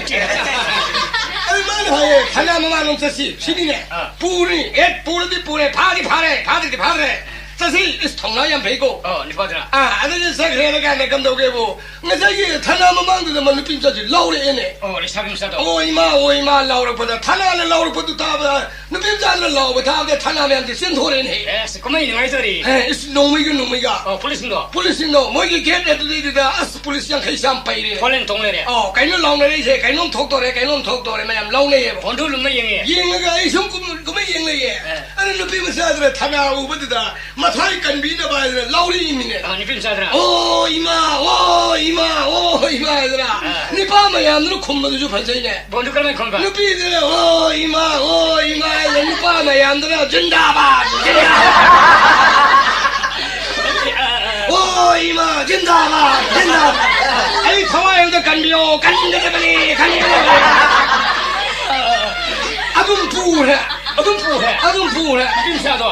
얼마나 하예 하나만 넘쳤지 시디네 뿌리 뿌리디 뿌리 파리 사실 통나양 베고 니 봐드라 아들이 사그래가 내 감독해보 나사기 타나마만도 만 느낌자지 라우레네 리사김사도 오이마 라우레보다 타나는 라우레보다 다보다 느낌자는 라우레보다 다보다 타나면한테 센토레네 에스 그만 이놈이들이 놈이가 폴리스노 뭐이게 개들이다 아스 폴리스양 회상 빠이래 폴렌 동네래 가이놈 라우레 이제 가이놈 톡도래 마ям 라우레예 본돌 lum마잉이 잉가 이som 그만 잉래예 아니 느낌을 사들어 타나 우버다 마타이 간비나 봐야 라우리미네 니 필사드라 이마 얘들아 니 밤에 안으로 콤마도 좀 반사이네 본돌 그러면 콤바 누피들아 이마 니 밤에 안으로 준다봐 이마 준다봐 아이 타와요도 간비요 간비네 아둠 부해 필사도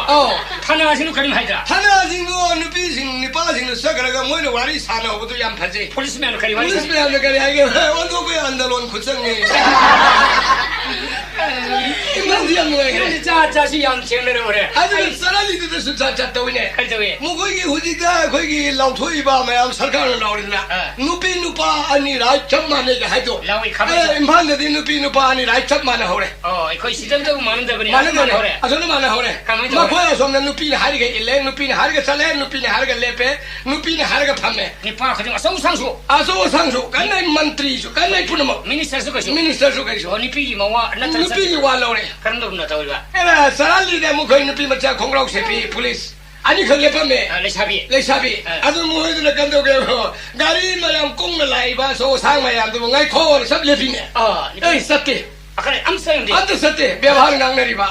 타나시는 그림 하이다 타나싱도 누피싱 빠싱도 사가라가 뭐는 와리 사나오도 양파지 폴리스맨 그림 하이다 폴리스맨 그림 하이게 원도구에 안달원 구성이 이만지 양노에 자자시 양청내를 그래 아주 사람이들 수자자 위네 그래도 뭐 거기 후지가 거기 라우토이바 마ям 설카는 나오리나 누파 아니라 점만에게 하도 라우이 가면 임판데디 누파 아니라 점만 하오래 거기 시점도 많은데 그래 많은 거래 저는 많아 하오래 가면 마코야 somna 누피는 하리가 일래 누피는 하리가 살래 누피는 하리가 레페 누피는 하리가 판매 니파 그중 상수 아소상수 간나이 만트리수 간나이 푸노모 미니스터스 거죠 미니스터수 가이수 니피 마와 나타 누피니 와라오래 그런 놈 나타오리가 에라 사랄리데 뭐 거기 누피 맞자 공라고 세피 폴리스 아니 그게 밤에 레샤비 아주 뭐해도 간다고 가리 마ям 꽁나라이바 소상 마ям도 뭔가 코를 삽 레피네 에이 삽게 그래 암사인데 안도 삽게 ବ୍ୟବ하는 강나리바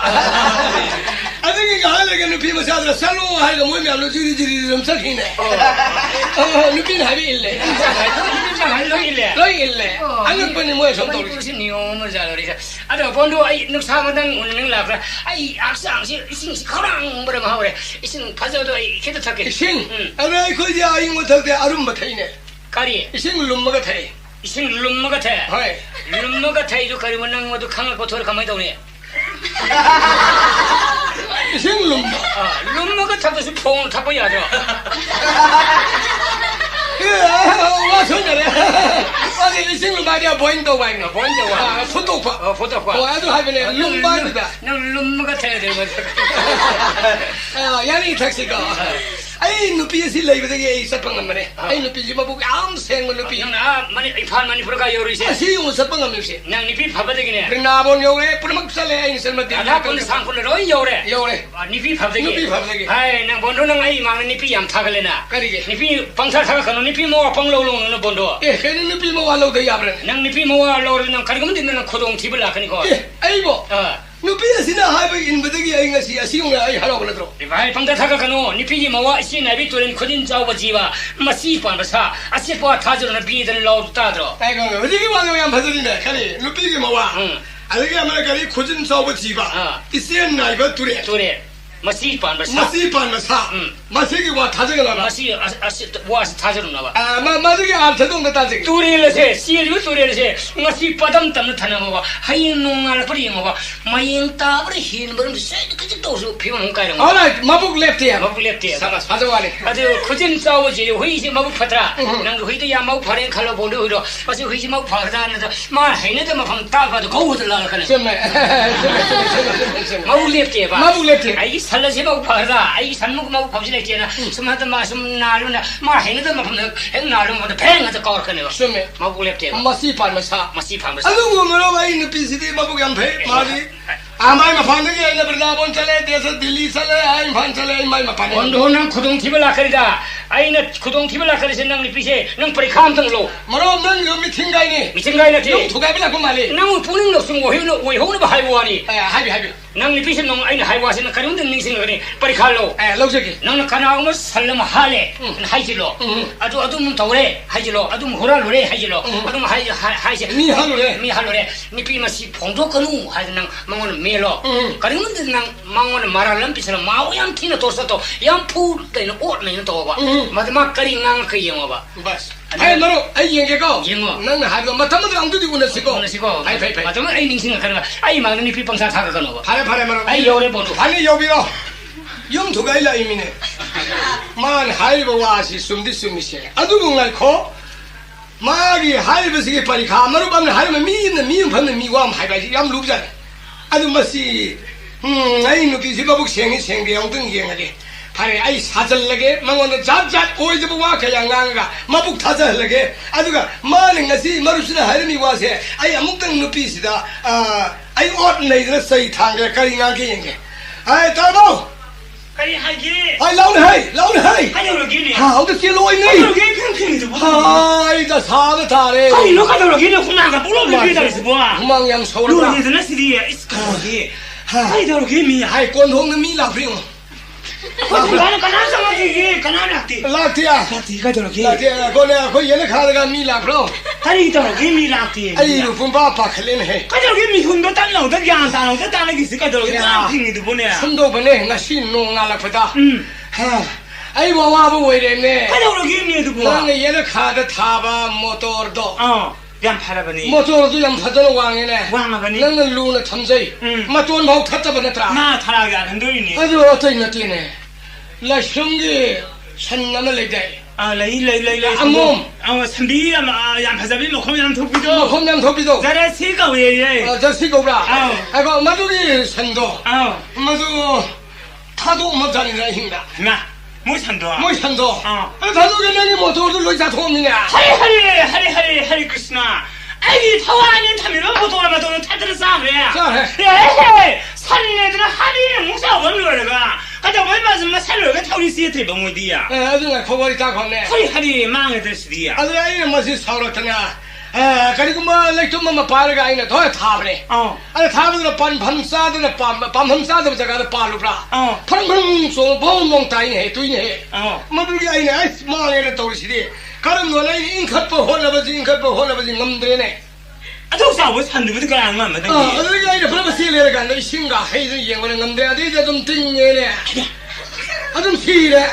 아들이 가려게 누피 맞자들 살로 하리가 뭐면 알로 지리지리 좀 삭히네 누피는 하비 일래 로일래 안경번이 뭐야 som도 무슨 니오물 잘리자 아들 본도 아이 늑사마당 오는 라브라 아이 악상시 이싱시 커랑 뭐라 하오래 이싱 파저도 걔도 찾게 이싱 아래 거기 아이 못하게 아름 못하이네 까리 이싱 룸마가 타이 이싱 룸마 같아 하이 룸마 같아 이거 가리면 난 모두 강을 고토를 가만히 오네 이싱 룸마 룸마 같아서 퐁 타버야죠 와서 그래 아니 이싱 룸마야 보인도 와이네 포도파 아주 하면은 룸마다 난 룸마 같아야 되는 야니 택시가 ai nupi si lei bade ai sapang amane ai nupi ji mabuk am seng nupi na mani ifan mani pura ka yori se asi yung sapang amne se nang nipi phabade gine rina bon yore purmak sale ai selma de ada pun sang pun roi yore yore nipi phabade nupi gine phabde ge hai nang bondo nang ai mang nipi yam thagale na kari ge nipi pangsa thaga kanu nipi mo pang lo lo na bondo e kai nupi mo walo de yabran nang nipi mo lo nang kar gam din nang khodong thibla kani ko ai bo nupi asina hai ba in bade ge ai ngasi asi yung ai halo na tro vai pangda thaga kanu nipi ji mo wa si na bi tulen khodin jaw ba jiwa masi pan ba sa asi pa thajur na bi den lo ta dro ai ga ga bade ge wa yam phadri ne kari nupi ge mo wa ai ga ma kari khujin saw ba ji ba isen nai ba ture ture masi pan ba sa masi pan ma sa masi ge wa thaja ga na masi asi wa thajur na ba ma ge ar thadong da ta ji ture le se si lu ture le se ngasi padam tam thana mo ba hai nong al pari mo ba maying ta ba hin ba se ka ji to su phi mo kai all right mabuk left ya mabuk left ya sabas phaja wa le adu khujin chaw ji hui si mabuk phatra nang hui de ya mabuk phare khalo bo lu ro masi hui si mabuk phatra na ma hai ne de ma pham ta ba de go de la kana sem mabuk left ya ba mabuk left ai sala se mabuk phatra ai san muk mabuk pham si le na sum ha ma sum na lu na ma hai ne de ma pham heng na lu ma de pheng ha de kor kana sem mabuk left ya masi pan ma sa masi pham ba alu ngo ngoro ba in pi si de mabuk yam phe ma di amai ma phan ge na brindaban chale desa delhi chale ai phan chale ai mai ma phan bondo nang khudong thibla karida aina khudong thibla kari se nang ni pise nang parikha tang lo maro nang yo mi thingai ni mi chingai na ti yo thugai bila ko mali nang puning lo sung wo ho na ba hai wa ni hai nang ni pise nong aina hai wa se na karim den ning sing ni parikha lo lo je ki nang na kana ma sallam hale hai ji lo adu mun tawre hai ji lo adu hora lo re hai ji lo adu hai se mi ha lo re ni pi ma si phongdo kanu hai nang mangon me lo karim den nang mangon maralam pise na ma yam thina to sa to yam pu de no ot me no to ba madma kari ngang ka yeng ba bas ai maro ai yeng ge ko yeng nang na ha go matam da ang du di una si ko ai pai madma ai ning sing ka ai ma ni pi pangsa tha ka no ba phare maro ai yo re bondo phane yo bi ro yum thugai la imi ne man hai ba wa si sumdi sumi se adu bu ngai kho ma gi hai ba si ge parikha maro bam ne hai ma mi pham ne mi wa hai ba ji yam lu ja adu ma si ai nu ki si ba bu seng de yang ding yeng ade phare ai sajal lage mangon jat oi de wa kha yang ngang ga mabuk thaja lage aduga ma ne ngasi maru sina hai mi wa se ai amuk tang nu pi si da ai ot nei na sai thang ge kari ngang ke yeng ge ai ta bo kari hai gi ai lau ne hai hai yo gi ni ha au de si loi nei ai gi phing de ba ai da sa da ta re ai lo ka do gi ni khuna ga pulo mi da si bo mang yang so lu la ni de na si di is ka gi hai da gi mi hai kon hong ne mi la phring kana sama gi kana lakti la tia ka do gi la tia ko ne ko ye ne kha da mi la phro hari do gi mi lakti ai lu pum ba pa khlen he ka do gi mi hun do tan lo da yang ta lo da ta gi si ka do gi ta phing de bo ne sum do ba ne na shi no nga la phata ha ai wa wa bo we de ne ka do gi mi de bo nang ye ne kha da tha ba motor do yam phara bani motor du yam phadal wang ne wang ma bani nang lu na tham sai ma ton bau that ta ba na tra ma thara ga han do ni adu tai na ti ne la shung ge san na ma le dai lai amom sambi yam phazabi mo khom yam thopi do khom nam thopi do zara si ka we ye ja si go bra ai ko ma du ge san do ma du tha do ma jan ra hing da ma mo san do mo san do tha du ge ne motor du loi ja thom ni ya hari krishna ai thawani thamiro motor ma do thadra sa re 산내들은 하리는 무사 원로가 가자 얼마나 살로가 타우리 시에트 봉우디야 아주가 거거리 다 건네 하리 망에 들시디야 아주 아이는 뭐지 사오라더냐 그리고 뭐 렉좀만 빠르가 아이는 더 타버래 아니 타버들 밤싸들 밤밤싸들 저가 빠르브라 펑펑 소 봉봉 따이네 두이네 뭐들이 아이네 아이 망에 떠오르시디 가는 거는 인컷버 홀라버지 넘드네 아저사 뭐 산두부터 그냥 안 맞는 게 어디가 이래 벌써 실례를 간다 신가 해서 얘기는 넘드야 되게 좀 띵네네 좀 시래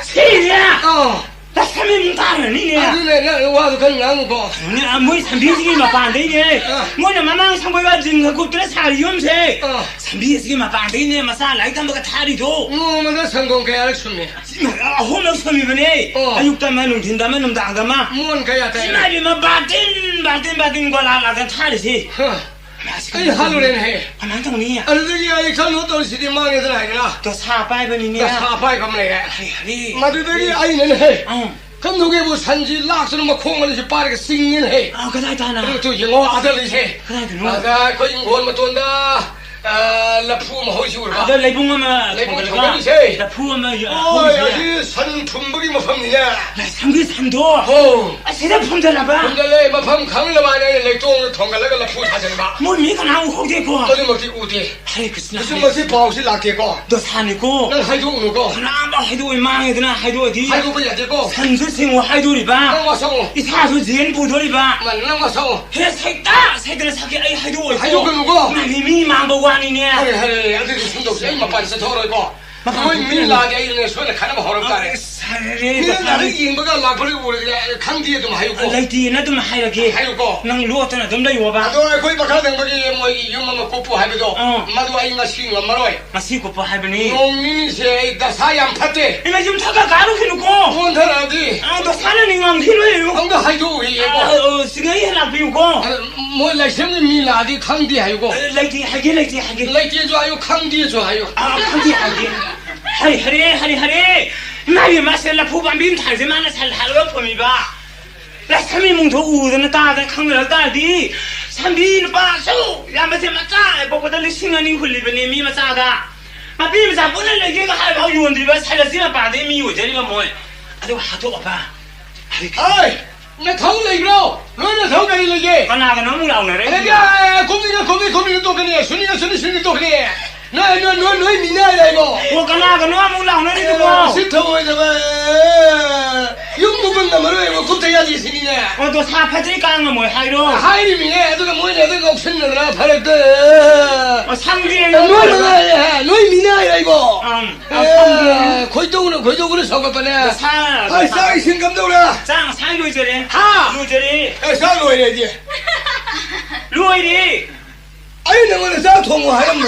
나 3일 다르니 아주네 나 와도 그냥 거 아니 뭐 삼비지기만 반대네 뭐냐 마망 상보가 지금 그것들의 살이 염색 삼비지기만 반대네 마사 라이담가 탈이도 뭐만 성공해야 할 수미 호명 섬이네 아육담만 웅진다면 놈다가마 뭔 가야 돼 지마리만 바딘 걸라가 탈이지 아이 할로레네 가만 당니 아르들이 아이 칼로도 시디 망에서 나이나 또 사바이버니네 사파이 검네 하리 마두들이 아이는 해 응 감독의 뭐 산지 락스는 뭐 콩을 빠르게 싱인 해 아 그다이 다나 그리고 또 영어 아들이 해 그다이 들어 아가 그 인권 뭐 돈다 라푸 뭐 호시고 봐 너 레붕어마 레붕 정글이세 라푸어마 여기 산 품목이 뭐 팝니냐 상기 산도 오 아 세대 품들나 봐 근데 뭐 팜 강을 봐야 렉동 통갈래가 라푸 사전 봐 뭐 미가 나고 호대고 어디 먹지 우디 하리 그스나 무슨 뭐지 바우시 락게고 너 산이고 난 하이도 오는거 하나마 하이도 망이드나 하이도 어디 하이도 뭐야 되고 산수 생호 하이도리 봐 난 와서 이 사수 젠 부도리 봐 난 와서 해 색다 색들 사기 아이 하이도 어디 하이도 그 누구 이미 망보고 아니네 하리 아들이 숨도 없이 이마 반서 털어이고 뭐 밀라게 이런 소리 가는 거 허럽다네 사레 니는 나를 임버가 라버리고 그래 강디에 좀 하이고 라이티 나도 하이라게 하이고 năng luộc 좀 더 와봐 너 거기 막 하는 거기 뭐 이용만 고프 하이도 마도 아이가 시인 엄마로이 masih ko pa haibani 농민이세 다 사양 팠대 ima jum thaka garu khinuko 원타라디 to sana ni ngam khilu 뭔가 하이도 이거 singai hala piu ko 뭐 라이sem이 밀라디 강디 하이고 laiti hage 라이티에 좋아요 강디에 좋아요 khandi hage hari mai masala phu bam bim thal zema na sal halo phomi ba la sami mung tho u na ta da khang la ta di sambi na ba so ya ma se ma ta bo ko da li singani khuli bani mi ma sa da ma bi ma sa bo na le ge ga ha ba yu ndi ba sa la si ma ba de mi wo je ni ma mo ado ha to ba hari ai 나 통레이로 너는 통가리로게 kana ga no mu laung na re 야 고민이 또 그래 순이 또 그래 너 미나야 이거 wo kana ga no mu laung na re to ko 시터고 이제 육무분 남으로 이거 굽대야지 신이네 wo to sa pha ji ka ngam mo hai do 하이리미네 애들가 뭐냐 애들가 없었느라 바랬대 상기에 너희 미나야 이거 상기에 고이동으로 서거뻔해 사 아이 싸이 신감도라 장 상이 lui 저리 하 lui 저리 싸 놓아야지 lui 아이 너는 싸 통고 하렴노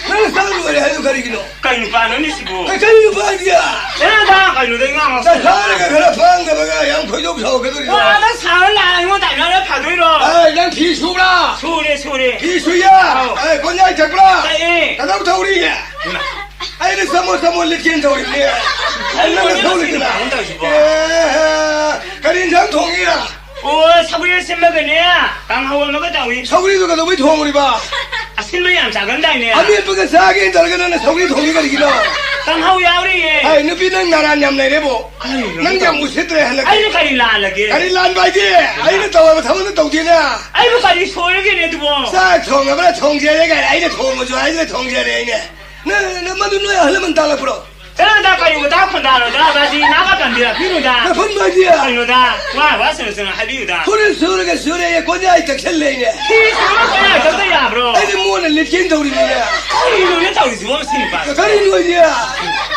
나는 싸 놓아야 해도 가리기노 kai nu pa no ni sibo 가리기 빠지야 da kai nu de nga 자 사내가 그래 방가봐가 양 고이동 서거 그들이 wa da sa la ngo da na pha doi ro 아이 난 비수라 소리 비수야 아이 권야이 잡라 ai 나부터 우리 아이 내 사모 리킨 우리 ai 나는 ni 서울이다 ma 온다 sibo 가린장 통이야 o sabuye semma ga ne kang hawa ma ga da wi 서울이도 가도 왜 통으리 봐 asin ma yam sa ga dai ne 아미 예쁘게 사게 달가는 서울이 통이가 이기노 kang hawa ya ri ye 아이 너비는 나라 냠내래보 남자 무쇠들에 ai 할래 ni kai la la ge 가리 란바지 아이는 따와 타면 또디나 ai bu kai so ye ge ne tu bo 사 통아버라 통제래가 아이는 통어 줘 아이는 통제래 이네 너 만두 너야 하려면 달라 불어 da kai u da khon da ro da ba ji na ga kan bia pi ro da 나 분마지야 kai nu da wa sen ha bi da 그래 서울에 서울에 권야이 덕셀래이네 ti sa da da ya bro 아이는 뭐는 리킨 우리네 ai nu ne tao si bo sin pa 가리 거지야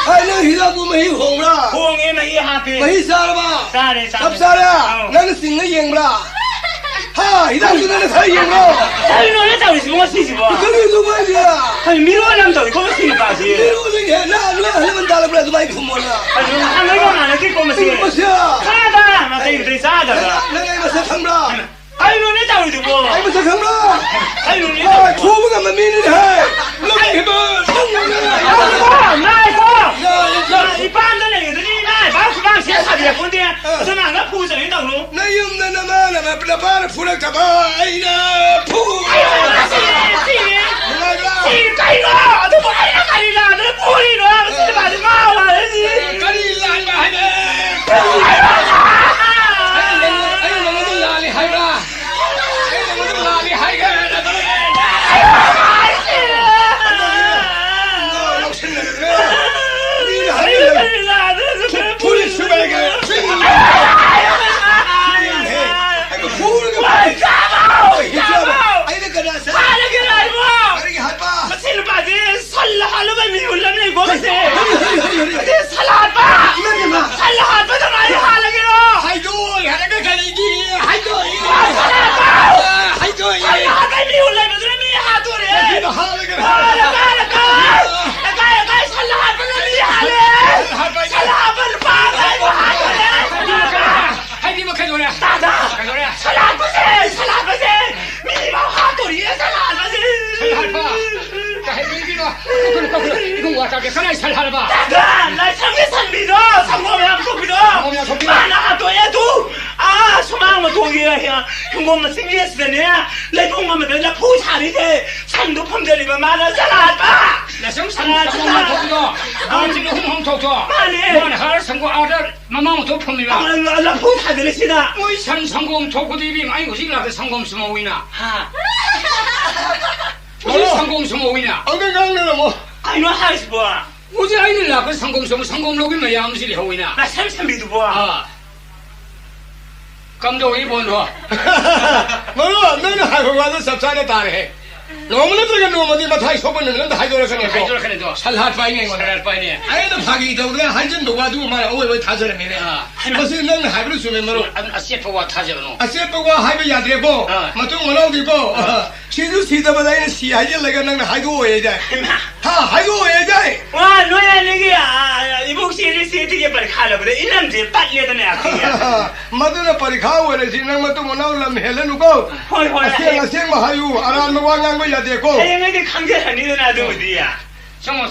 아이는 히다고 뭐 홍라 ko nge ma ye ha pe 뭐 사라봐 sa re sa 답사라 나는 싱의 영브라 하 이다고 나는 사이 영브라 ai nu ne tao si bo si bo 그게 누구야 ai mi ro lam tao ko sin pa si 이러는 나 하려면 달라버려 그 마이 품어라 ai nu ha ngai ma na ki ko ma si 뭐야 sa da ma dai dai sa da 내가 이거 세상라 ai nu ne tao si bo 아이고 세상라 ai nu ne 아 tao 초보가 만미는 해 너무 해봐 mai ko i ban da le ni mai ba ku ba sia sa bia kon dia so na ga pu sa ni dao lu 나 юм나 나마나 마플라바라 풀을 잡아 아이나 푸 kai lo tu bo ai na kai la de pu ni lo si ba de ma wa ni 까리 란바 하네 아이 너무 라리 하이라 아이 너무 라리 하이가 풀이 수백에 아이고 풀을 아이는 그나 사 왔다게 그날 살하봐. 나 상비도 상고면 소비도 나 또야도 아 소망을 도기야 형님만 생겼으네 내 공감을 나 포사리데 상도 펌들이면 많아잖아 봐. 나 상상만 도기도 아무지도 홈토토. 만 하루 상고 아들 마마무 도펌이봐. 나 포사들이시다. 뭐 상공 도구디비 많이 고시라 그 상공 스모이나. 우리 상공 스모이나. 엉덩이 강렬 뭐. 아니 너 하지 뭐. 우리 아이들 나그 상공 스모 상공록이면 야무실이 하오이나. 나 삼삼비도 뭐. 감독이 본거. 너는 하고 가서 섭사에 따래. 너무나 들어가 너무디 마타이 소번은 넌 하이도라카네. 살핫 파이네 이거. 아이도 파기 더우가 한전 녹아두고 말아 오이 타서네. 무슨 넌 하이브를 주면 뭐로. 아세포와 타저노. 아세포가 하이브 야드레보. 마tung 뭐라고디보. 시주 시다바다에 시하이를 넌 하이도 오해자. 하 하이도 오해자. 와 너야 내게야 이복시를 세트게 빨리 가려 그래 이남들 빨리 해도 내가 그냥. 마두나 빨리 가오래 지난 마tung 뭐나올람 헬레누고. 호이 아생 하유 아란 뭐왕한 거 야데고. 행에게 강제하니 나도 어디야. 정말